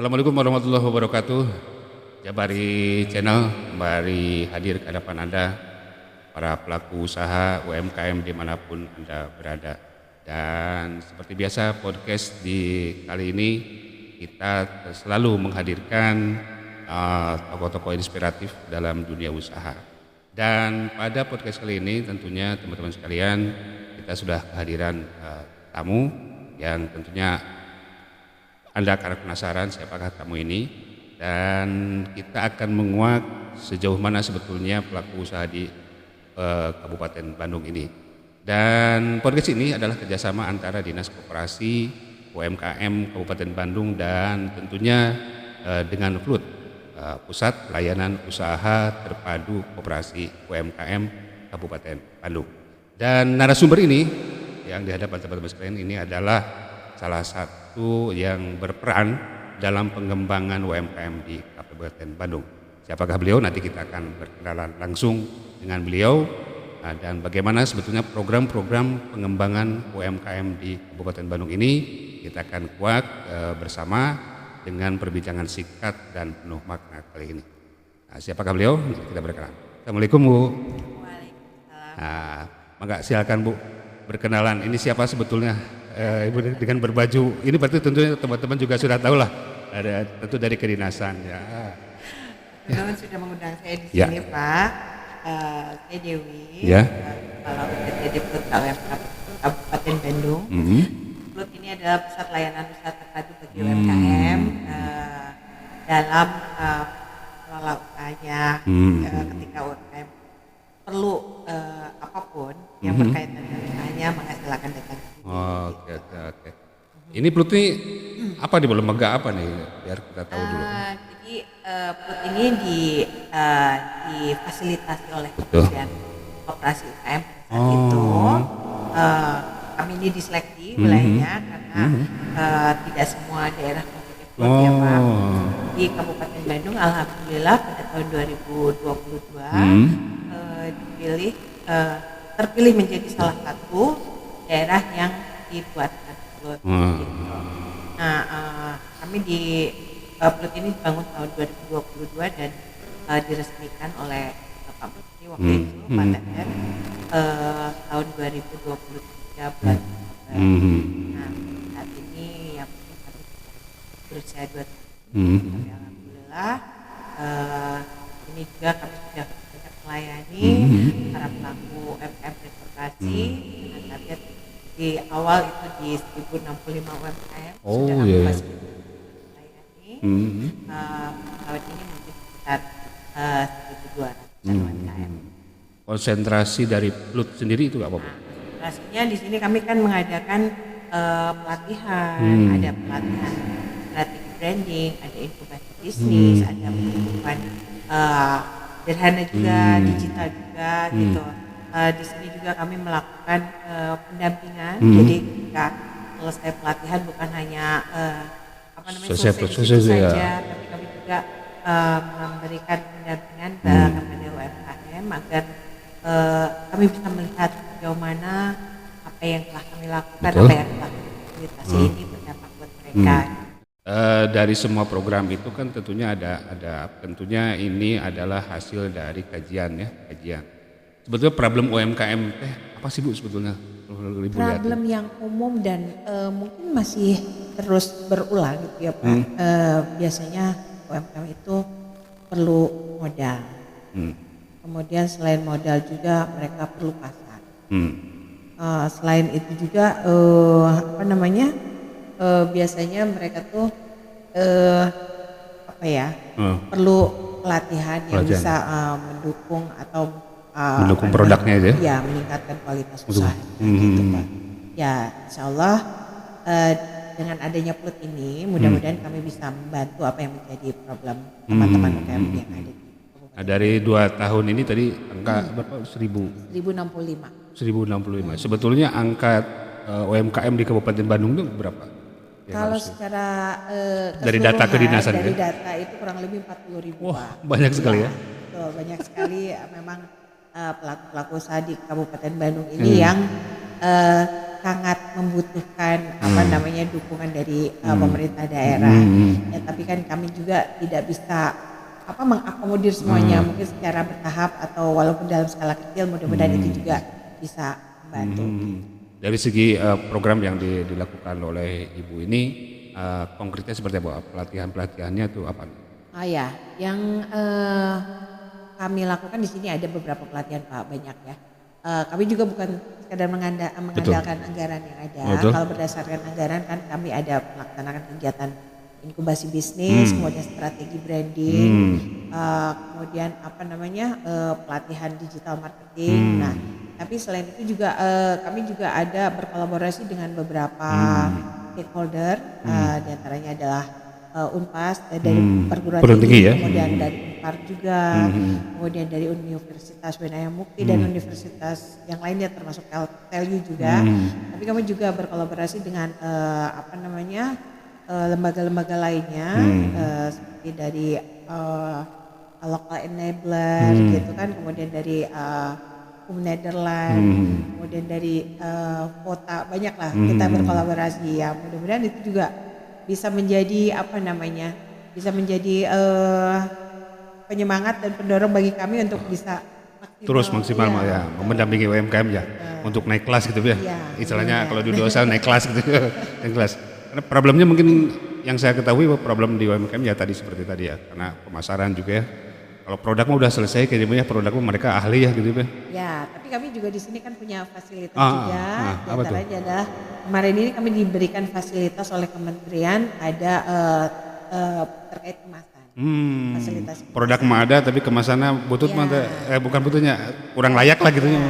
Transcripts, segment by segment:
Assalamualaikum warahmatullahi wabarakatuh. Jabari Channel kembali hadir ke hadapan Anda, para pelaku usaha UMKM dimanapun Anda berada. Dan seperti biasa podcast di kali ini kita selalu menghadirkan tokoh-tokoh inspiratif dalam dunia usaha. Dan pada podcast kali ini tentunya teman-teman sekalian kita sudah kehadiran tamu yang tentunya Anda akan penasaran siapakah tamu ini, dan kita akan menguak sejauh mana sebetulnya pelaku usaha di Kabupaten Bandung ini. Dan podcast ini adalah kerjasama antara Dinas Koperasi UMKM Kabupaten Bandung dan tentunya dengan PLUT, Pusat Layanan Usaha Terpadu Koperasi UMKM Kabupaten Bandung. Dan narasumber ini yang di hadapan teman-teman sekalian ini adalah salah satu yang berperan dalam pengembangan UMKM di Kabupaten Bandung. Siapakah beliau? Nanti kita akan berkenalan langsung dengan beliau dan bagaimana sebetulnya program-program pengembangan UMKM di Kabupaten Bandung ini kita akan kuak bersama dengan perbincangan singkat dan penuh makna kali ini. Nah, siapakah beliau? Kita berkenalan. Assalamualaikum Bu. Waalaikumsalam. Maka silakan Bu berkenalan. Ini siapa sebetulnya? Ibu dengan berbaju ini berarti tentunya teman-teman juga sudah tahu lah, ada tentu dari kedinasan ya. Teman-teman sudah mengundang saya di Ya. sini Pak. Saya Dewi. Ya. Kalau jadi PLUT Kabupaten Bandung. PLUT ini adalah pusat layanan usaha terpadu bagi UMKM dalam mengelola usahanya. Ketika UMKM perlu apapun yang berkaitan dengan usahanya, menghasilkan data. Oke. Ini PLUT ini apa di lembaga apa nih biar kita tahu dulu. Jadi PLUT ini difasilitasi oleh Kementerian Koperasi UMKM saat itu. Kami ini diseleksi wilayahnya karena tidak semua daerah mempunyai PLUT ya Pak. Di Kabupaten Bandung alhamdulillah pada tahun 2022 terpilih menjadi salah satu daerah yang dibuatkan PLUT. Gitu. Nah, kami di PLUT ini dibangun tahun 2022 dan diresmikan oleh Bapak Menteri waktu itu Pak Teten tahun 2023 bulan November. Nah, saat ini yang kami berusia 2 tahun. Tapi alhamdulillah ini juga kami sudah banyak melayani para pelaku UMKM dan koperasi dengan target di awal itu di 1065 UMKM sudah kami melayani. Tahun ini mungkin sekitar 1.200 UMKM. Konsentrasi dari PLUT sendiri itu apa Bu? Konsentrasinya di sini kami kan mengadakan pelatihan, ada pelatihan strategi branding, ada inkubasi bisnis, ada pengumuman sederhana juga, digital juga gitu. Di sini juga kami melakukan pendampingan. Jadi ketika selesai pelatihan bukan hanya selesai saja, tapi kami juga memberikan pendampingan kepada UMKM agar kami bisa melihat sejauh mana apa yang telah kami lakukan, apa yang telah kami fasilitasi ini berdampak buat mereka. Dari semua program itu kan tentunya ada tentunya ini adalah hasil dari kajian. Sebetulnya problem UMKM apa sih Bu sebetulnya? Problem yang umum dan mungkin masih terus berulang gitu ya Pak. Biasanya UMKM itu perlu modal. Kemudian selain modal juga mereka perlu pasar. Selain itu juga biasanya mereka tuh perlu pelatihan yang bisa mendukung atau mendukung produknya itu ya? Ya, meningkatkan kualitas usaha gitu Pak. Ya, insyaallah dengan adanya PLUT ini mudah-mudahan kami bisa membantu apa yang menjadi problem teman-teman UMKM yang ada di Kabupaten. Nah, dari 2 tahun ini tadi angka berapa? 1065. Sebetulnya angka UMKM di Kabupaten Bandung itu berapa? Kalau secara dari data kedinasan dari data itu kurang lebih 40.000. Wah, banyak sekali ya. Betul, banyak sekali memang pelaku-pelaku usaha di Kabupaten Bandung ini yang sangat membutuhkan apa namanya dukungan dari pemerintah daerah. Ya, tapi kan kami juga tidak bisa mengakomodir semuanya, mungkin secara bertahap atau walaupun dalam skala kecil, mudah-mudahan itu juga bisa membantu. Dari segi program yang dilakukan oleh Ibu ini, konkretnya seperti apa? Pelatihannya itu apa? Ya, yang kami lakukan di sini ada beberapa pelatihan Pak, banyak ya. Kami juga bukan sekadar mengandalkan anggaran yang ada. Betul. Kalau berdasarkan anggaran kan kami ada melaksanakan kegiatan inkubasi bisnis, kemudian strategi branding, kemudian pelatihan digital marketing. Nah, tapi selain itu juga kami juga ada berkolaborasi dengan beberapa stakeholder, diantaranya adalah Unpas dari perguruan tinggi, ya? kemudian dari Unpar juga, kemudian dari Universitas Wenaya Mukti dan universitas yang lainnya termasuk TELU juga. Tapi kami juga berkolaborasi dengan lembaga-lembaga lainnya seperti dari local enabler gitu kan, kemudian dari Netherlands, kemudian dari kota, banyak lah kita berkolaborasi ya. Mudah-mudahan itu juga bisa menjadi bisa menjadi penyemangat dan pendorong bagi kami untuk bisa terus maksimal ya, mendampingi UMKM ya, untuk naik kelas gitu ya. Istilahnya kalau di dosa naik kelas gitu. Naik kelas. Karena problemnya mungkin yang saya ketahui problem di UMKM ya tadi seperti tadi ya, karena pemasaran juga ya. Kalau produknya udah selesai kayaknya produknya mereka ahli ya gitu ya. Ya, tapi kami juga di sini kan punya fasilitas juga. Di antaranya adalah kemarin ini kami diberikan fasilitas oleh kementerian ada terkait kemasan. Fasilitas kemasan. Produk mah ada tapi kemasannya butut mah bukan bututnya kurang layak lah gitu. Nah,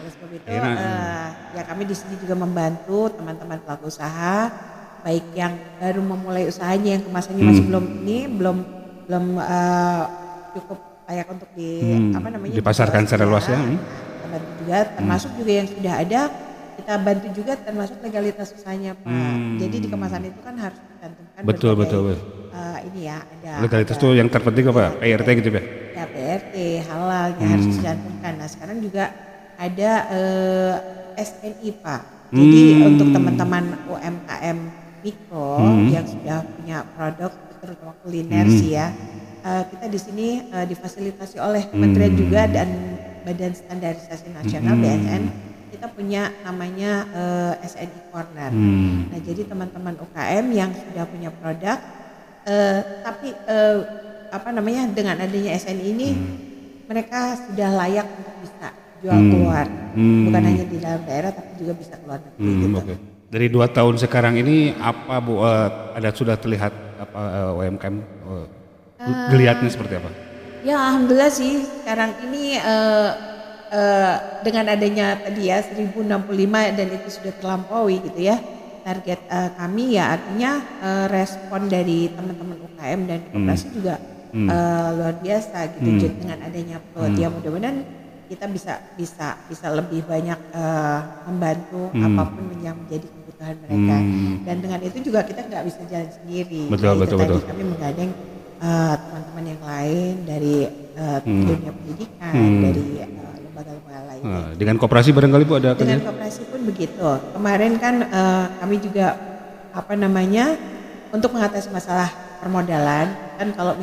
oleh sebab itu ya kami di sini juga membantu teman-teman pelaku usaha baik yang baru memulai usahanya yang kemasannya masih belum cukup layak untuk dipasarkan secara luas ya. Kita bantu juga, termasuk juga yang sudah ada kita bantu juga termasuk legalitas usahanya Pak. Jadi di kemasan itu kan harus dicantumkan betul. Ini ya ada legalitas itu yang terpenting apa? PRT gitu ya? Ya PRT halal yang harus dicantumkan. Nah sekarang juga ada SNI Pak. Jadi untuk teman-teman UMKM mikro yang sudah punya produk terutama kuliner sih ya. Kita di sini difasilitasi oleh kementerian juga dan Badan Standarisasi Nasional BSN, kita punya namanya SNI Corner. Nah jadi teman-teman UKM yang sudah punya produk tapi dengan adanya SNI ini mereka sudah layak untuk bisa jual keluar, bukan hanya di dalam daerah tapi juga bisa keluar negeri gitu. Okay. Dari 2 tahun sekarang ini apa Bu sudah terlihat UMKM geliatnya seperti apa? Ya alhamdulillah sih sekarang ini dengan adanya tadi ya 1065 dan itu sudah terlampaui gitu ya target kami ya, artinya respon dari teman-teman UKM dan koperasi juga luar biasa gitu dengan adanya PLOT. Ya mudah-mudahan kita bisa lebih banyak membantu apapun yang menjadi kebutuhan mereka dan dengan itu juga kita nggak bisa jalan sendiri. Betul. Kami menggandeng teman-teman yang lain dari dunia pendidikan, dari lembaga-lembaga lainnya. Dengan koperasi barangkali Bu ada? Dengan koperasi pun begitu. Kemarin kan kami juga untuk mengatasi masalah permodalan kan kalau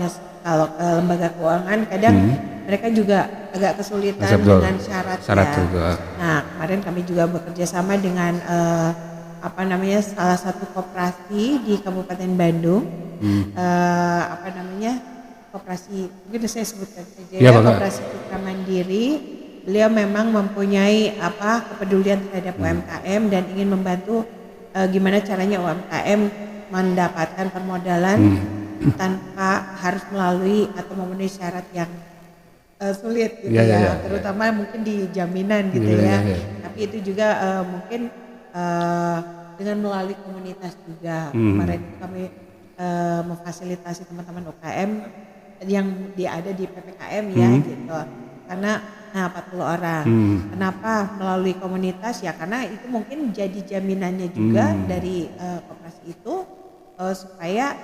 lembaga keuangan kadang mereka juga agak kesulitan dengan syarat ya. Nah kemarin kami juga bekerja sama dengan salah satu koperasi di Kabupaten Bandung. Koperasi mungkin saya sebutkan saja ya, Koperasi Putra Mandiri. Beliau memang mempunyai kepedulian terhadap UMKM dan ingin membantu gimana caranya UMKM mendapatkan permodalan tanpa harus melalui atau memenuhi syarat yang sulit gitu terutama mungkin di jaminan gitu ya. Tapi itu juga mungkin dengan melalui komunitas juga. Kemarin kami memfasilitasi teman-teman UKM yang ada di PPKM ya gitu. Karena 40 orang. Kenapa melalui komunitas ya? Karena itu mungkin jadi jaminannya juga dari koperasi itu supaya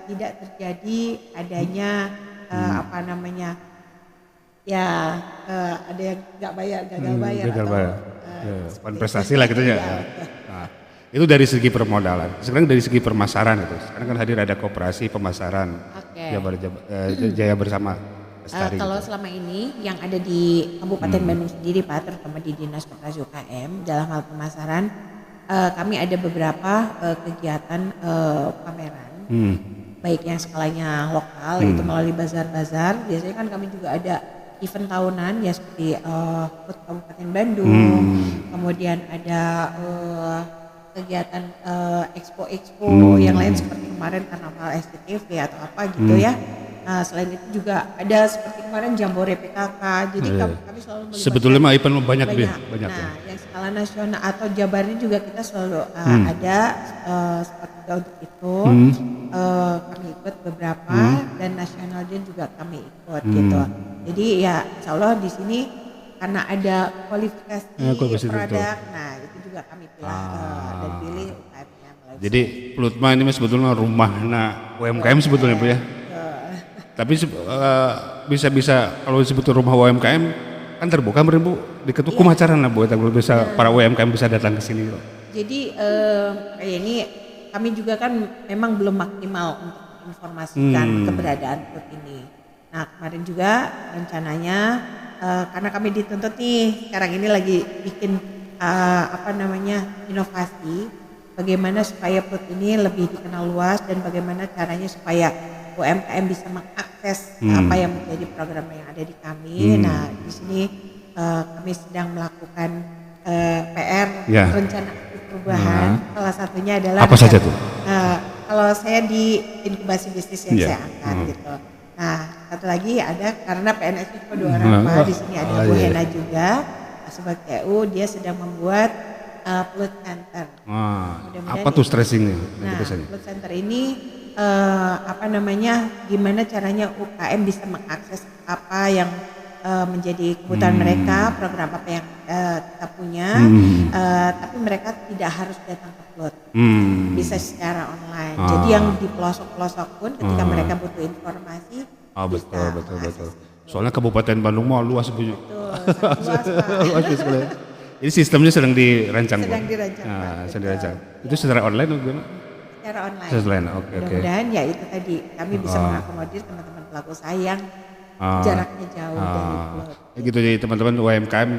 tidak terjadi adanya ya ada yang nggak bayar, gagal bayar gagal atau bayar. seperti Prestasi lah gitu ya. Nah, itu dari segi permodalan. Sekarang dari segi pemasaran itu. Sekarang kan hadir ada koperasi pemasaran Oke. Jaya Bersama Lestari. Kalau gitu. selama ini yang ada di Kabupaten Bandung sendiri Pak, terutama di Dinas Koperasi UKM dalam hal pemasaran, kami ada beberapa kegiatan pameran, baik yang skalanya lokal itu melalui bazar-bazar. Biasanya kan kami juga ada event tahunan ya seperti HUT Kabupaten Bandung, kemudian ada kegiatan expo yang lain seperti kemarin karnaval SCTV atau apa gitu ya. Nah, selain itu juga ada seperti kemarin Jambore PKK. Jadi kami selalu melibatkan Sebetulnya mah event banyak ya. Nah, yang skala nasional atau Jabarnya juga kita selalu ada seperti untuk itu. Kami ikut beberapa dan nasionalnya juga kami ikut gitu. Jadi ya insya Allah di sini karena ada kualifikasi produk, nah itu juga kami pilih dan pilih UKM-nya. Jadi Plutma ini sebetulnya rumahnya UMKM sebetulnya Bu ya. Tapi bisa kalau disebut rumah UMKM kan terbuka Bu, diketuk kumacaran lah Bu, bisa para UMKM bisa datang ke sini. Jadi kayak ini kami juga kan memang belum maksimal untuk informasikan keberadaan Plut ini. Nah kemarin juga rencananya karena kami dituntut nih sekarang ini lagi bikin inovasi bagaimana supaya Plut ini lebih dikenal luas dan bagaimana caranya supaya UMKM bisa mengakses apa yang menjadi program yang ada di kami. Nah di sini kami sedang melakukan PR rencana perubahan. Salah satunya adalah apa saja tuh? Kalau saya di inkubasi bisnis yang saya angkat gitu. Nah satu lagi ada karena PNS itu 2 orang Pak, di sini ada Bu Hena juga sebagai TU, dia sedang membuat Plut Center. Apa tuh stressingnya? Nah Plut Center ini gimana caranya UKM bisa mengakses apa yang menjadi kebutuhan mereka, program apa yang kita punya, tapi mereka tidak harus datang ke Plut, bisa secara online. Jadi yang di pelosok-pelosok pun ketika mereka butuh informasi, betul. Soalnya Kabupaten Bandung mau luas punya. luas Pak. Ini sistemnya sedang dirancang. Sedang dirancang. Sedang dirancang. Itu secara online atau gimana? Secara online. Oke. Mudah-mudahan ya itu tadi kami bisa mengakomodir teman-teman pelaku usaha yang jaraknya jauh dari Plut. Gitu jadi teman-teman UMKM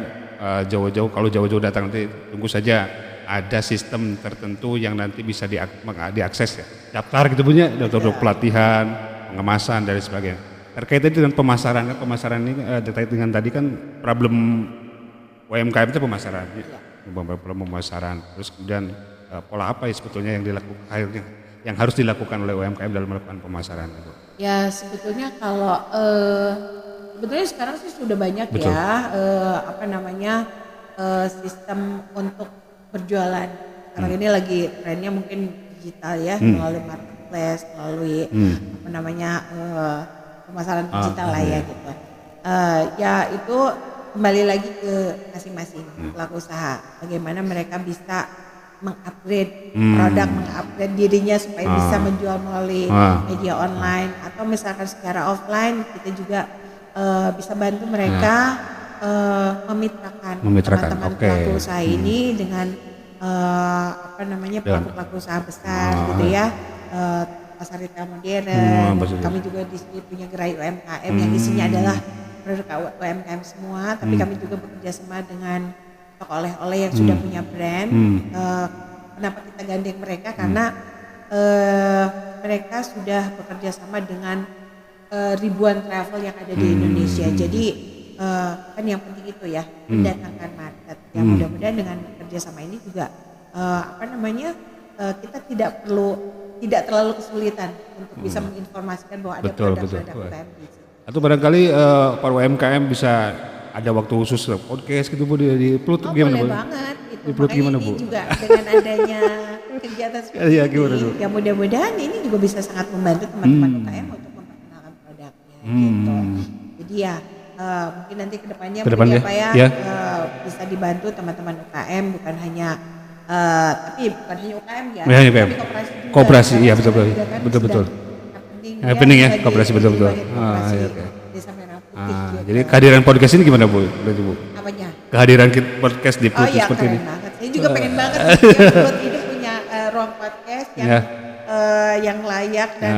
jauh-jauh, kalau jauh-jauh datang nanti tunggu saja ada sistem tertentu yang nanti bisa diakses ya. Daftar gitu punya, daftar pelatihan, pengemasan dan sebagainya. Terkait dengan pemasaran ini terkait dengan tadi kan problem UMKM itu pemasaran. Pemasaran. Terus kemudian pola apa ya sebetulnya yang harus dilakukan oleh UMKM dalam melakukan pemasaran itu? Ya sebetulnya kalau sebetulnya sekarang sih sudah banyak sistem untuk berjualan. Sekarang ini lagi trennya mungkin digital ya, melalui marketplace, melalui pemasaran digital lah ya gitu. Ya itu kembali lagi ke masing-masing pelaku usaha. Bagaimana mereka bisa mengupgrade produk, mengupgrade dirinya supaya bisa menjual melalui media online, atau misalkan secara offline kita juga bisa bantu mereka memitrakan teman-teman pelaku usaha ini dengan pelaku-pelaku usaha besar gitu ya, pasar retail modern. Kami juga di sini punya gerai UMKM yang isinya adalah produk UMKM semua, tapi kami juga bekerja sama dengan toko oleh-oleh yang sudah punya brand. Kenapa kita gandeng mereka? Karena mereka sudah bekerja sama dengan ribuan travel yang ada di Indonesia. Jadi kan yang penting itu ya, mendatangkan market. Ya mudah-mudahan dengan kerjasama ini juga kita tidak terlalu kesulitan untuk bisa menginformasikan bahwa ada produk-produk UMKM di sini. Atau barangkali para UMKM bisa ada waktu khusus podcast gitu Bu di Plut gimana Bu? Boleh banget gitu. Di Plut gimana Bu? Juga dengan adanya kegiatan seperti ini, ya mudah-mudahan ini juga bisa sangat membantu teman-teman UMKM untuk memperkenalkan produknya gitu. Jadi ya mungkin nanti kedepannya bisa dibantu teman-teman UMKM, bukan hanya UKM ya, tapi koperasi juga. Betul. Happening ya, koperasi betul. Desa Merah putih gitu. Jadi kehadiran podcast ini gimana Bu? Berarti Bu? Apanya? Kehadiran podcast di Oh Pluit iya seperti keren ini. banget. Saya juga pengen banget ya, Pluit ini punya ruang podcast yang layak dan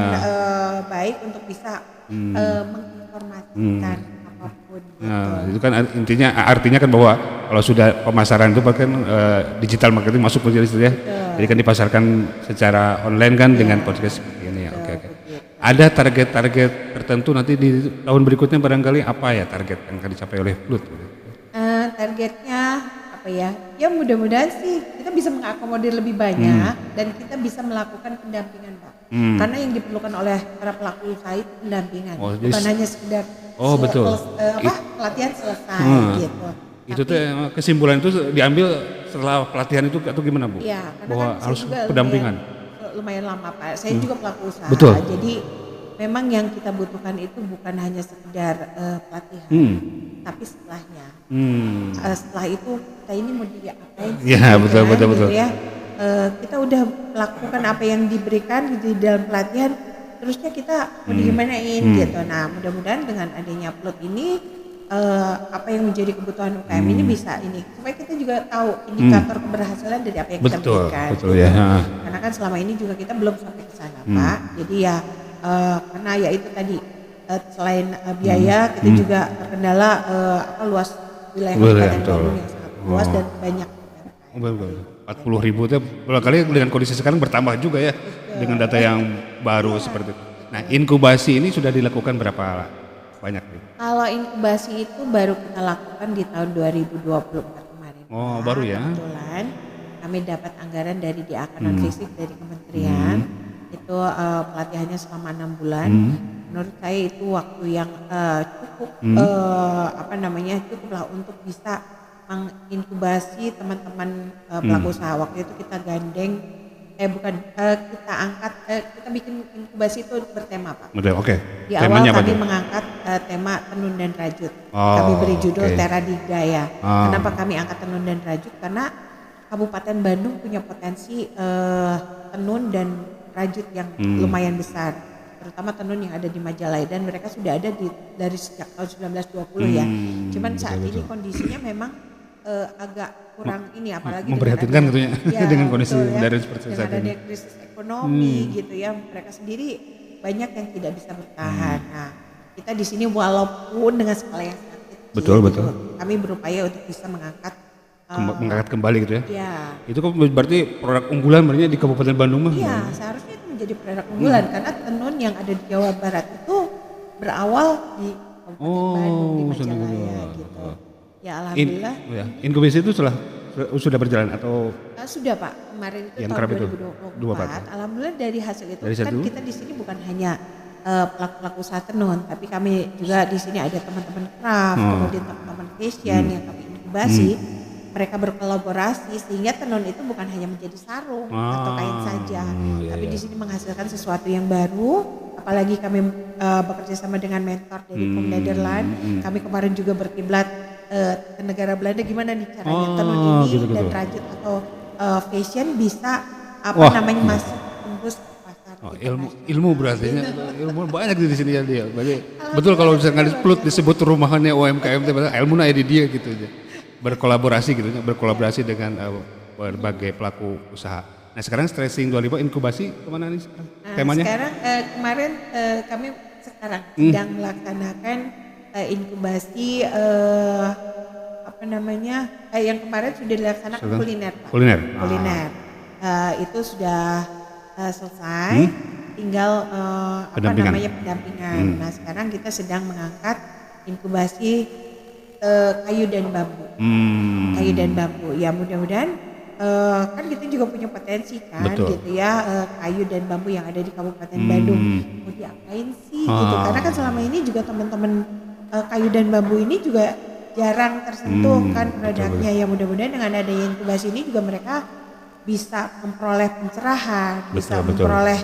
baik untuk bisa menginformasikan apapun gitu. Nah, itu kan artinya kan bahwa kalau sudah pemasaran itu kan digital marketing masuk ke situ ya. Jadi kan dipasarkan secara online kan dengan podcast seperti ini ya. Oke. Ada target-target tertentu nanti di tahun berikutnya barangkali apa ya target yang akan dicapai oleh Pluit? Targetnya apa ya? Ya mudah-mudahan sih kita bisa mengakomodir lebih banyak dan kita bisa melakukan pendampingan Pak. Karena yang diperlukan oleh para pelaku usaha itu pendampingan, bukan hanya sekedar pelatihan selesai gitu. Itu tuh kesimpulan itu diambil setelah pelatihan itu atau gimana Bu? Iya, bahwa kan harus juga pendampingan. Lumayan lama Pak. Saya juga pelaku usaha. Betul. Jadi memang yang kita butuhkan itu bukan hanya sekedar pelatihan, tapi setelahnya. Setelah itu kita ini mau diapain sih? Ya betul. Gitu ya. Kita udah melakukan apa yang diberikan gitu di dalam pelatihan, terusnya kita mau digimanain gitu. Nah mudah-mudahan dengan adanya Pluit ini apa yang menjadi kebutuhan UKM ini bisa ini supaya kita juga tahu indikator keberhasilan dari apa yang kita berikan. Betul ya. Karena kan selama ini juga kita belum sampai ke sana Pak. Jadi ya karena ya itu tadi selain biaya kita juga terkendala luas wilayah Kabupaten Bandung yang sangat luas dan banyak. 40.000 itu kali dengan kondisi sekarang bertambah juga ya dengan data yang baru seperti itu. Nah inkubasi ini sudah dilakukan berapa banyak? Kalau inkubasi itu baru kita lakukan di tahun 2024 kemarin. Oh baru ya? Kebetulan kami dapat anggaran dari DAK non-fisik dari kementerian. Itu pelatihannya selama 6 bulan. Menurut saya itu waktu yang cukup cukuplah untuk bisa menginkubasi teman-teman pelaku usaha. Waktu itu kita gandeng kita angkat kita bikin inkubasi itu bertema Pak. Oke. Di awal kami mengangkat tema tenun dan rajut. Kami beri judul Tera Digaya. Kenapa kami angkat tenun dan rajut? Karena Kabupaten Bandung punya potensi tenun dan rajut yang lumayan besar, terutama tenun yang ada di Majalaya dan mereka sudah ada dari sejak tahun 1920 ya. Cuman saat ini kondisinya memang agak kurang apalagi memprihatinkan gitu ya dengan kondisi dari seperti saat ini. Dengan ada krisis ekonomi gitu ya, mereka sendiri banyak yang tidak bisa bertahan. Nah, kita di sini walaupun dengan skala yang sangat kecil, betul. Kami berupaya untuk bisa mengangkat kembali gitu ya. Iya. Itu kan berarti produk unggulan sebenarnya di Kabupaten Bandung mah. Iya, seharusnya itu menjadi produk unggulan karena tenun yang ada di Jawa Barat itu berawal di Kabupaten Bandung di Majalaya gitu. Ya alhamdulillah. Inkubasi itu sudah berjalan atau sudah Pak, kemarin itu yang tahun 2024. 2024. Alhamdulillah dari hasil itu kan kita di sini bukan hanya pelaku-pelaku usaha tenun, tapi kami juga di sini ada teman-teman craft, kemudian teman-teman fashion yang kami inkubasi. Mereka berkolaborasi sehingga tenun itu bukan hanya menjadi sarung atau kain saja, tapi di sini menghasilkan sesuatu yang baru. Apalagi kami bekerja sama dengan mentor dari Nederland. Kami kemarin juga berkiblat ke negara Belanda, gimana nih caranya tenun ini dan rajut atau fashion bisa masuk tembus ke pasar. Ilmu berarti ilmu banyak di sini ya dia. Betul kalau misalnya Pluit disebut rumahannya UMKM, ilmu ada di dia gitu aja. Berkolaborasi dengan berbagai pelaku usaha. Nah sekarang Stressing 25 inkubasi kemana nih sekarang? Temanya? Sekarang kemarin kami sedang melaksanakan inkubasi yang kemarin sudah dilaksanakan kuliner Pak. Kuliner. Itu sudah selesai, tinggal pendampingan. Nah sekarang kita sedang mengangkat inkubasi kayu dan bambu. Ya mudah-mudahan kan kita juga punya potensi kan. Betul. Gitu ya, kayu dan bambu yang ada di Kabupaten Bandung mau diapain sih gitu, karena kan selama ini juga teman-teman kayu dan bambu ini juga jarang tersentuh kan produknya. Ya mudah-mudahan dengan adanya inkubasi ini juga mereka bisa memperoleh pencerahan, bisa memperoleh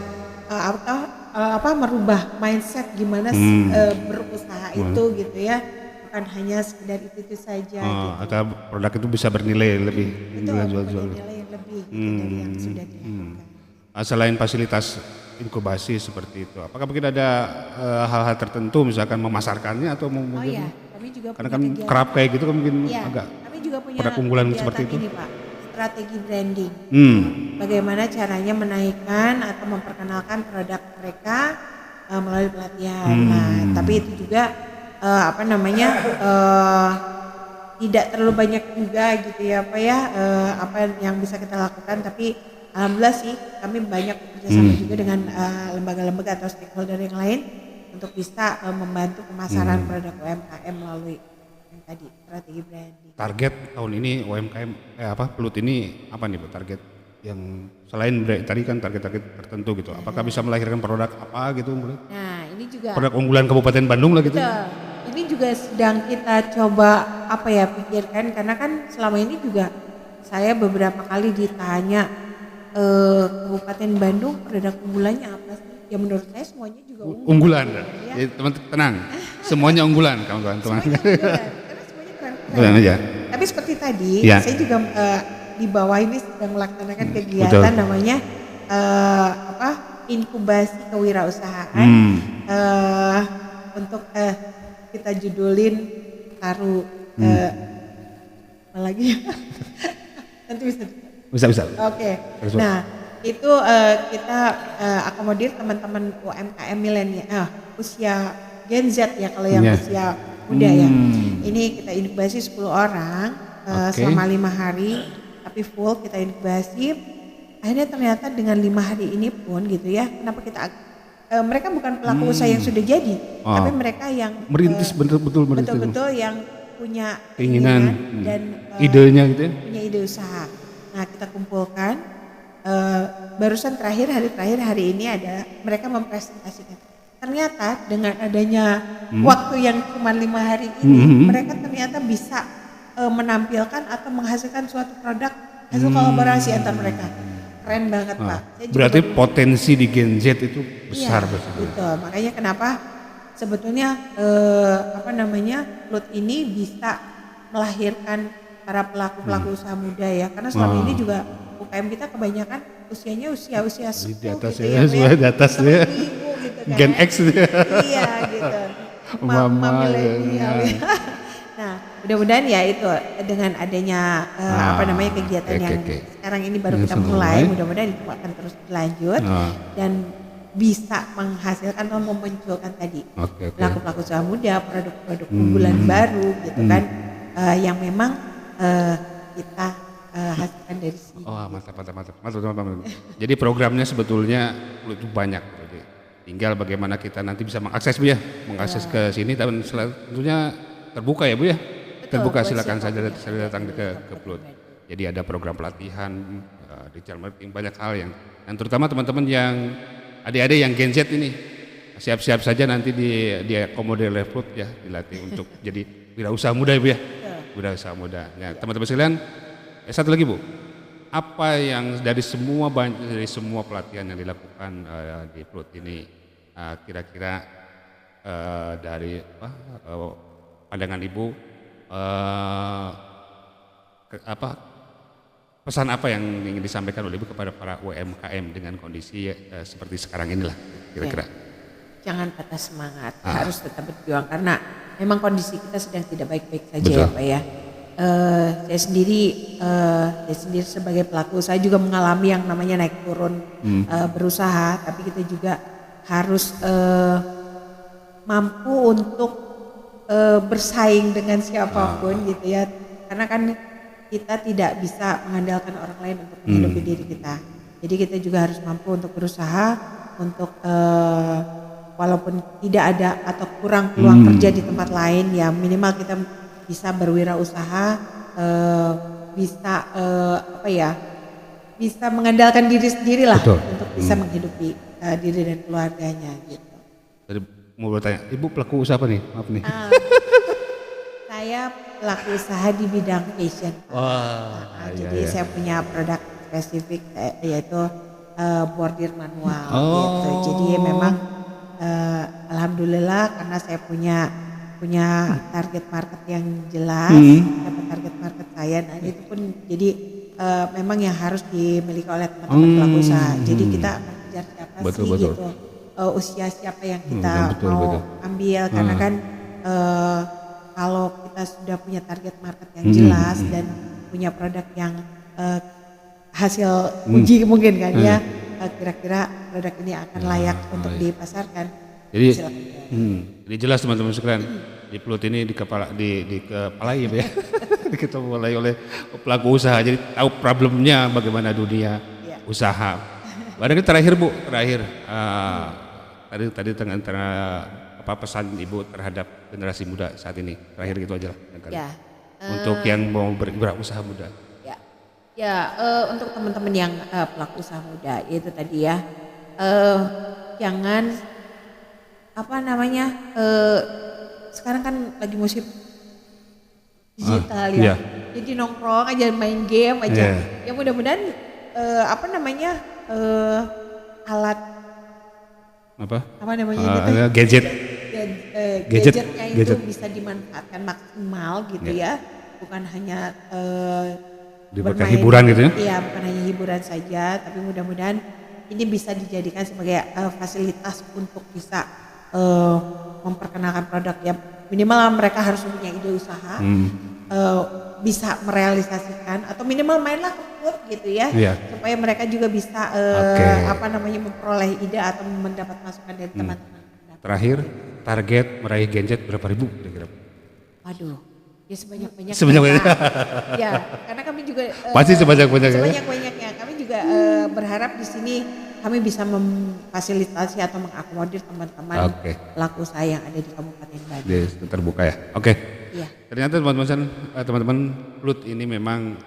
merubah mindset gimana berusaha itu gitu ya. Bukan hanya sekedar itu saja gitu. Atau produk itu bisa bernilai lebih, bernilai yang lebih gitu dari yang sudah dilakukan. Selain fasilitas inkubasi seperti itu. Apakah mungkin ada hal-hal tertentu misalkan memasarkannya atau Oh mungkin iya, kami juga karena punya kan kegiatan. kerap kayak gitu kan mungkin Iya, agak kami juga punya produk unggulan kegiatan seperti itu. ini Pak, strategi branding. Hmm. Bagaimana caranya menaikkan atau memperkenalkan produk mereka melalui pelatihan. Nah, tapi itu juga tidak terlalu banyak juga gitu ya Pak ya, apa yang bisa kita lakukan, tapi alhamdulillah sih kami banyak bekerjasama juga dengan lembaga-lembaga atau stakeholder yang lain untuk bisa membantu pemasaran produk UMKM melalui yang tadi strategi branding. Target tahun ini UMKM Pelut ini apa nih Bu target yang selain tadi kan target-target tertentu gitu. Apakah bisa melahirkan produk apa gitu? Nah, ini juga Produk unggulan Kabupaten Bandung lah gitu. betul. Ini juga sedang kita coba pikirkan, karena kan selama ini juga saya beberapa kali ditanya Kabupaten Bandung produk unggulannya apa sih? Ya menurut saya semuanya juga Unggulan. Ya. Jadi teman tenang. Semuanya unggulan kawan-kawan. Semuanya unggulan, karena semuanya keren-keren. Unggulan aja. Tapi seperti tadi, Ya. saya juga di bawah ini sedang melaksanakan kegiatan betul. namanya inkubasi kewirausahaan untuk kita judulin taruh apa lagi? Nanti Bisa. Oke. Terus, Nah, itu kita akomodir teman-teman UMKM milenial, usia Gen Z ya kalau yang Iya. usia muda ya. Ini kita inkubasi 10 orang Oke. selama 5 hari, tapi full kita inkubasi. Akhirnya ternyata dengan 5 hari ini pun gitu ya, kenapa kita mereka bukan pelaku usaha yang sudah jadi, tapi mereka yang merintis betul-betul merintis. betul-betul yang punya Keinginan, dan idenya gitu ya. punya ide usaha. Nah, kita kumpulkan barusan hari terakhir hari ini ada mereka mempresentasikan. Ternyata dengan adanya waktu yang cuma 5 hari ini, mereka ternyata bisa menampilkan atau menghasilkan suatu produk hasil kolaborasi antar mereka. Keren banget Pak. Saya juga Berarti baru- potensi di Gen Z itu besar Iya, berarti. betul. Makanya kenapa sebetulnya Pelut ini bisa melahirkan para pelaku usaha muda ya, karena selama ini juga UKM kita kebanyakan usianya usia Di atas gitu ya, semuanya di atas seperti ya. ibu gitu kan. Gen X gitu ya. Iya gitu. Mama, milenial. ya. Nah, mudah-mudahan ya itu dengan adanya kegiatan oke, yang oke. sekarang ini baru Yang kita sudah mulai, mulai. mudah-mudahan itu akan terus berlanjut dan bisa menghasilkan atau memunculkan tadi Oke. pelaku-pelaku usaha muda, produk-produk unggulan baru gitu kan, yang memang kita hasilkan dari sini. Oh, mantap. Jadi programnya sebetulnya itu banyak. Jadi tinggal bagaimana kita nanti bisa mengakses Bu ya, mengakses ke sini dan tentunya terbuka ya Bu ya. Terbuka buat silakan siapapun saja yang datang ke Pelut. Jadi ada program pelatihan, digital marketing, banyak hal yang dan terutama teman-teman yang adik-adik yang Gen Z ini siap-siap saja nanti di akomodir oleh Pelut ya, dilatih untuk jadi wirausaha muda ya Bu ya. Wirausaha muda. Ya, teman-teman sekalian, satu lagi Bu. Apa yang dari semua pelatihan yang dilakukan di Pelut ini kira-kira dari pandangan Ibu pesan apa yang ingin disampaikan oleh Ibu kepada para UMKM dengan kondisi seperti sekarang inilah kira-kira? Jangan patah semangat, harus tetap berjuang karena memang kondisi kita sedang tidak baik-baik saja. Betul. Ya Pak ya. Saya sendiri sebagai pelaku saya juga mengalami yang namanya naik turun berusaha, tapi kita juga harus mampu untuk bersaing dengan siapapun gitu ya, karena kan kita tidak bisa mengandalkan orang lain untuk menghidupi diri kita. Jadi kita juga harus mampu untuk berusaha untuk walaupun tidak ada atau kurang peluang kerja di tempat lain, ya minimal kita bisa berwirausaha, bisa bisa mengandalkan diri sendiri lah. Betul. Untuk bisa menghidupi diri dan keluarganya gitu. Tadi mau bertanya, Ibu pelaku usaha apa nih? Maaf nih. Saya pelaku usaha di bidang fashion. Jadi saya punya produk spesifik yaitu bordir manual gitu. Jadi memang alhamdulillah karena saya punya target market yang jelas, dapat target market saya. Nah itu pun jadi memang yang harus dimiliki oleh teman-teman pelaku usaha. Jadi kita akan kejar siapa batasi Betul. gitu usia siapa yang kita mau ambil karena kan kalau kita sudah punya target market yang jelas dan punya produk yang hasil uji mungkin kan ya kira-kira produk ini akan layak untuk dipasarkan. Jadi jadi jelas teman-teman sekalian di Pluit ini dikepalai ya dikepalai oleh pelaku usaha, jadi tahu problemnya bagaimana dunia usaha. Barangkali terakhir Bu, tadi antara apa pesan Ibu terhadap generasi muda saat ini, terakhir gitu aja lah untuk yang mau berusaha muda. Untuk teman-teman yang pelaku usaha muda itu tadi ya, jangan sekarang kan lagi musim digital ya, jadi nongkrong aja main game aja. Ya mudah-mudahan alat gadgetnya itu bisa dimanfaatkan maksimal gitu ya, bukan hanya bermain hiburan gitu ya. Iya, bukan hanya hiburan saja, tapi mudah-mudahan ini bisa dijadikan sebagai fasilitas untuk bisa memperkenalkan produk ya. Minimal mereka harus punya ide usaha, bisa merealisasikan atau minimal mainlah ke klub gitu ya, supaya mereka juga bisa memperoleh ide atau mendapat masukan dari teman-teman. Terakhir, target meraih genjet berapa ribu kira-kira? Waduh, ya sebanyak-banyaknya. Ya, karena kami juga pasti sebanyak-banyaknya. Kami juga berharap di sini kami bisa memfasilitasi atau mengakomodir teman-teman pelaku usaha yang ada di Kabupaten Bandung. Terbuka ya. Ternyata teman-teman Pluit ini memang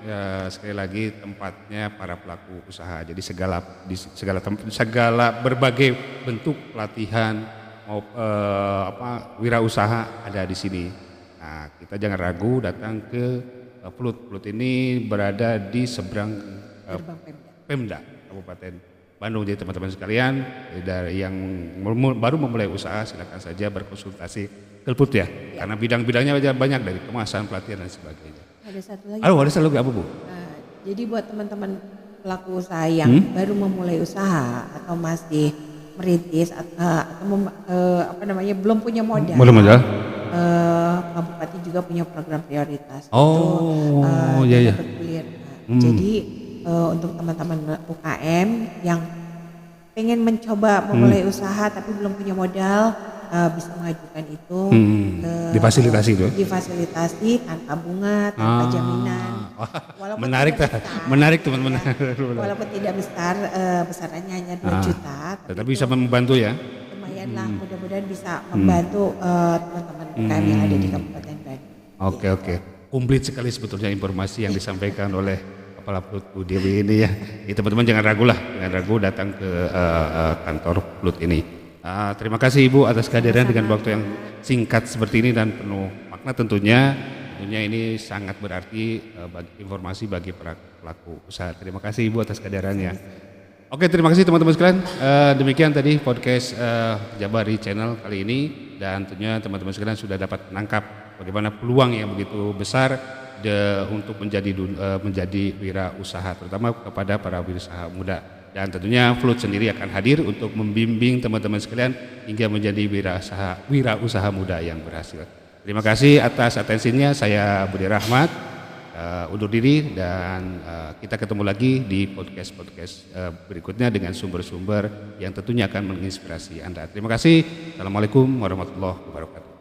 sekali lagi tempatnya para pelaku usaha. Jadi segala berbagai bentuk pelatihan wirausaha ada di sini. Nah, kita jangan ragu datang ke Pluit. Pluit ini berada di seberang Pemda Kabupaten Bandung. Jadi teman-teman sekalian dari yang baru memulai usaha silakan saja berkonsultasi ke Pluit ya. Karena bidang-bidangnya banyak dari kemasan, pelatihan dan sebagainya. Ada satu lagi. Ada satu lagi apa Bu? Jadi buat teman-teman pelaku usaha yang baru memulai usaha atau masih merintis atau belum punya modal. Kabupaten juga punya program prioritas. Bergulir. Jadi untuk teman-teman UKM yang pengen mencoba memulai usaha tapi belum punya modal, bisa mengajukan itu difasilitasi tanpa bunga, tanpa jaminan. Menarik teman-teman. Walaupun tidak besar, besarannya hanya 2 juta. Tapi bisa membantu ya. Lumayan lah, mudah-mudahan bisa membantu teman-teman UKM yang ada di Kabupaten Bandung. Oke. Komplit sekali sebetulnya informasi yang disampaikan oleh Kepala Pluit Bu Dewi ini ya. Teman-teman jangan ragu datang ke kantor Pluit ini. Terima kasih Ibu atas kehadiran dengan waktu yang singkat seperti ini dan penuh makna tentunya ini sangat berarti informasi bagi para pelaku usaha. Terima kasih Ibu atas kehadirannya. Oke, terima kasih teman-teman sekalian. Demikian tadi podcast Jabari Channel kali ini dan tentunya teman-teman sekalian sudah dapat menangkap bagaimana peluang yang begitu besar untuk menjadi wirausaha, terutama kepada para wirausaha muda. Dan tentunya Pluit sendiri akan hadir untuk membimbing teman-teman sekalian hingga menjadi wirausaha muda yang berhasil. Terima kasih atas atensinya. Saya Budi Rahmat undur diri dan kita ketemu lagi di podcast berikutnya dengan sumber-sumber yang tentunya akan menginspirasi Anda. Terima kasih. Assalamualaikum warahmatullahi wabarakatuh.